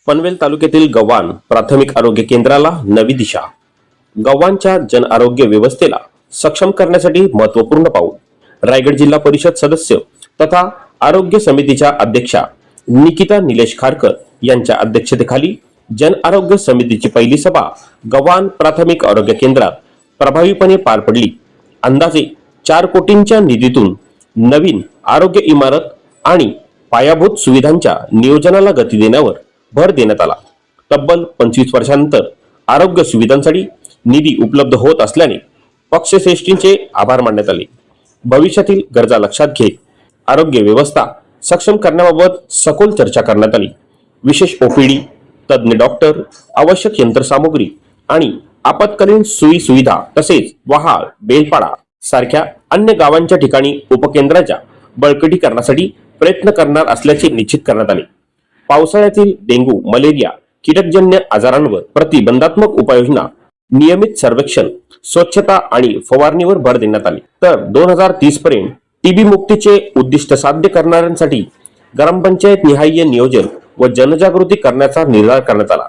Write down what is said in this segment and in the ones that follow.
पनवेल तालुक्यातील गव्हाण प्राथमिक आरोग्य केंद्राला नवी दिशा. गव्हाणच्या जन आरोग्य व्यवस्थेला सक्षम करण्यासाठी महत्त्वपूर्ण पाऊल. रायगड जिल्हा परिषद सदस्य तथा आरोग्य समितीच्या अध्यक्षा निकिता निलेश खारकर यांच्या अध्यक्षतेखाली जन आरोग्य समितीची पहिली सभा गव्हाण प्राथमिक आरोग्य केंद्रात प्रभावीपणे पार पडली. अंदाजे 4 कोटींच्या निधीतून नवीन आरोग्य इमारत आणि पायाभूत सुविधांच्या नियोजनाला गती देण्यावर भर देण्यात आला. तब्बल 25 वर्षांनंतर आरोग्य सुविधांसाठी निधी उपलब्ध होत असल्याने पक्षश्रेष्ठींचे आभार मानण्यात आले. भविष्यातील गरजा लक्षात घेत आरोग्य व्यवस्था सक्षम करण्याबाबत सखोल चर्चा करण्यात आली. विशेष ओपीडी, तज्ञ डॉक्टर, आवश्यक यंत्रसामुग्री आणि आपत्कालीन सोयी सुविधा तसेच वहाळ, बेलपाडा सारख्या अन्य गावांच्या ठिकाणी उपकेंद्राच्या बळकटीकरणासाठी प्रयत्न करणार असल्याचे निश्चित करण्यात आले. पावसाळ्यातील डेंग्यू, मलेरिया, कीटकजन्य आजारांवर प्रतिबंधात्मक उपाययोजना, नियमित सर्वेक्षण, स्वच्छता आणि फवारणीवर भर देण्यात आले. तर 2030 पर्यंत टीबी मुक्तीचे उद्दिष्ट साध्य करणाऱ्यांसाठी ग्रामपंचायत निहाय नियोजन व जनजागृती करण्याचा निर्धार करण्यात आला.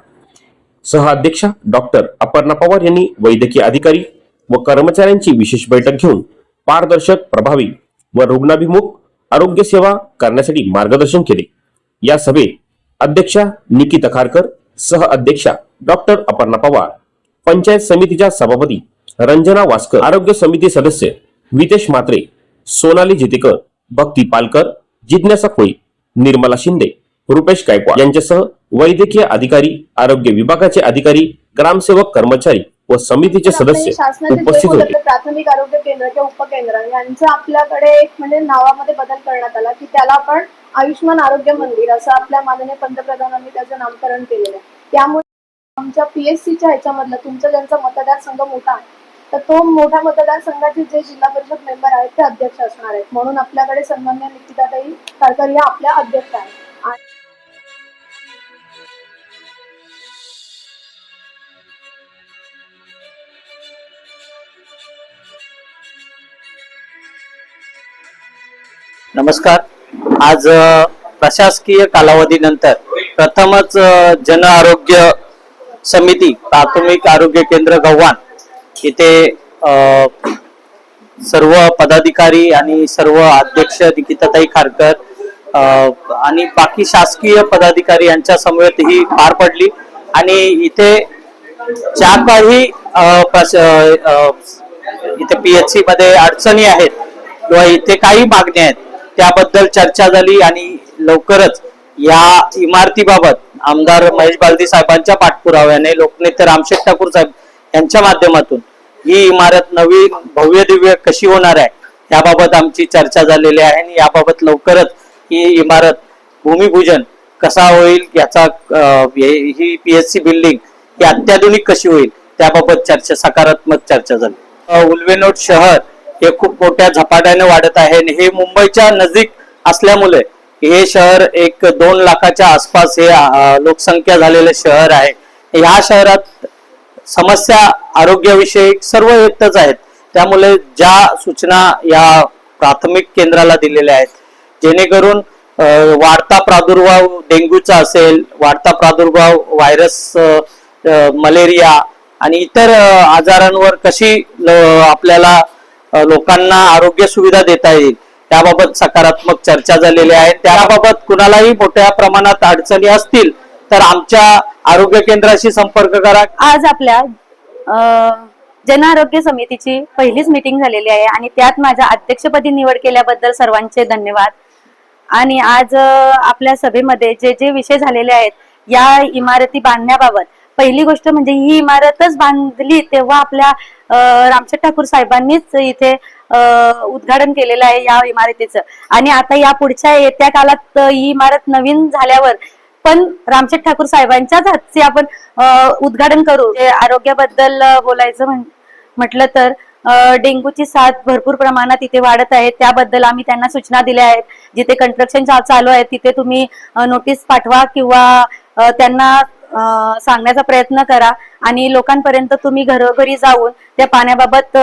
सहअध्यक्षा डॉक्टर अपर्णा पवार यांनी वैद्यकीय अधिकारी व कर्मचाऱ्यांची विशेष बैठक घेऊन पारदर्शक, प्रभावी व रुग्णाभिमुख आरोग्य सेवा करण्यासाठी मार्गदर्शन केले. या सभेत अध्यक्षा निकिता खारकर, सहअध्यक्षा डॉक्टर अपर्णा पवार, पंचायत समितीच्या सभापती रंजना वास्कर, आरोग्य समिती सदस्य वितेश म्हात्रे, सोनाली जितेकर, भक्ती पालकर, जिज्ञासा कोळी, निर्मला शिंदे, रुपेश गायकवाड यांच्यासह वैद्यकीय अधिकारी, आरोग्य विभागाचे अधिकारी, ग्रामसेवक, कर्मचारी व समितीचे सदस्य उपस्थित होते. प्राथमिक आरोग्य केंद्र किंवा उपकेंद्र यांचा आपल्याकडे एक म्हणजे नावामध्ये बदल करण्यात आला की त्याला आपण आयुष्मान आरोग्य मंदिर असं आपल्या माननीय पंतप्रधानांनी त्याचं नामकरण केलेलं आहे. त्यामुळे आमच्या पीएससीच्या ह्याच्यामधलं तुमचा ज्यांचा मतदारसंघ मोठा आहे तर तो मोठ्या मतदारसंघाचे जे जिल्हा परिषद मेंबर आहेत ते अध्यक्ष असणार आहेत. म्हणून आपल्याकडे सन्माननीय निकिताताई खारकर या आपल्या अध्यक्ष आहेत. नमस्कार. आज प्रशासकीय कालावधीनंतर प्रथमच जन आरोग्य समिती प्राथमिक आरोग्य केंद्र गव्हाण इथे सर्व पदाधिकारी आणि सर्व अध्यक्ष निकिताताई खारकर आणि बाकी शासकीय पदाधिकारी यांच्या समवेत ही पार पडली. आणि इथे ज्या काही इथे पीएचसी मध्ये अडचणी आहेत किंवा इथे काही मागण्या आहेत त्याबद्दल चर्चा झाली. आणि लवकरच या इमारतीबाबत आमदार महेश बालदी साहेबांच्या पाठपुराव्याने लोकनेते रामशेठ ठाकूर साहेब यांच्या माध्यमातून ही इमारत नवीन भव्य दिव्य कशी होणार आहे याबाबत आमची चर्चा झालेली आहे. आणि याबाबत लवकरच ही इमारत भूमिपूजन कसा होईल याचा ही पीएचसी बिल्डिंग ही अत्याधुनिक कशी होईल त्याबाबत चर्चा, सकारात्मक चर्चा झाली. उल्वेनोड शहर हे खूप मोठ्या झपाट्याने वाढत आहे आणि हे मुंबईच्या नजीक असल्यामुळे हे शहर 1-2 लाखाच्या आसपास हे लोकसंख्या झालेले शहर आहे. ह्या शहरात समस्या आरोग्याविषयी सर्व येतच आहेत. त्यामुळे ज्या सूचना या प्राथमिक केंद्राला दिलेल्या आहेत जेणेकरून वाढता प्रादुर्भाव डेंग्यूचा असेल, वाढता प्रादुर्भाव व्हायरस, मलेरिया आणि इतर आजारांवर कशी आपल्याला लोकांना आरोग्य सुविधा देता येईल त्याबाबत सकारात्मक चर्चा झालेली आहे. त्याबाबत कुणालाही मोठ्या प्रमाणात अडचणी असतील तर आमच्या आरोग्य केंद्राशी संपर्क करा. आज आपल्या जन आरोग्य समितीची पहिलीच मीटिंग झालेली आहे आणि त्यात माझ्या अध्यक्षपदी निवड केल्याबद्दल सर्वांचे धन्यवाद. आणि आज आपल्या सभेमध्ये जे जे विषय झालेले आहेत या इमारती बांधण्याबाबत, पहिली गोष्ट म्हणजे ही इमारतच बांधली तेव्हा आपल्या रामशेठ ठाकूर साहेबांनीच इथे उद्घाटन केलेलं आहे या इमारतीचं. आणि आता या पुढच्या येत्या काळात ही इमारत नवीन झाल्यावर पण रामशेठ ठाकूर साहेबांच्याच हातचे आपण उद्घाटन करू. आरोग्याबद्दल बोलायचं म्हटलं तर डेंग्यूची साथ भरपूर प्रमाणात इथे वाढत आहे. त्याबद्दल आम्ही त्यांना सूचना दिल्या आहेत. जिथे कन्स्ट्रक्शन चालू आहे तिथे तुम्ही नोटीस पाठवा किंवा त्यांना सांगण्याचा प्रयत्न करा आणि लोकांपर्यंत तुम्ही घरोघरी जाऊन त्या पाण्याबाबत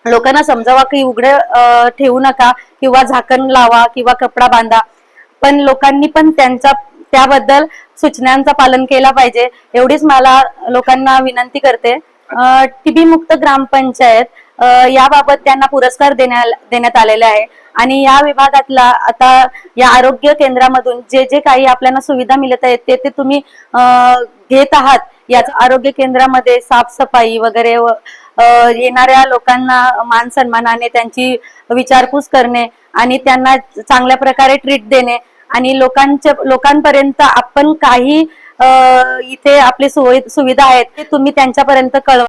लोकांना समजावा की उघडं ठेवू नका किंवा झाकण लावा किंवा कपडा बांधा. पण लोकांनी पण त्याबद्दल सूचनांचं पालन केलं पाहिजे, एवढीच मला लोकांना विनंती करते. टीबी मुक्त ग्रामपंचायत याबाबत त्यांना पुरस्कार देण्यात आलेला आहे आणि या विभागातला आता या आरोग्य केंद्रामधून जे जे काही आपल्याला सुविधा मिळत आहेत ते तुम्ही घेत आहात. याच आरोग्य केंद्रामध्ये साफसफाई वगैरे येणाऱ्या लोकांना मान सन्मानाने त्यांची विचारपूस करणे आणि त्यांना चांगल्या प्रकारे ट्रीट देणे आणि लोकांपर्यंत आपण काही इथे आपली सुविधा आहेत ते तुम्ही त्यांच्यापर्यंत कळवा.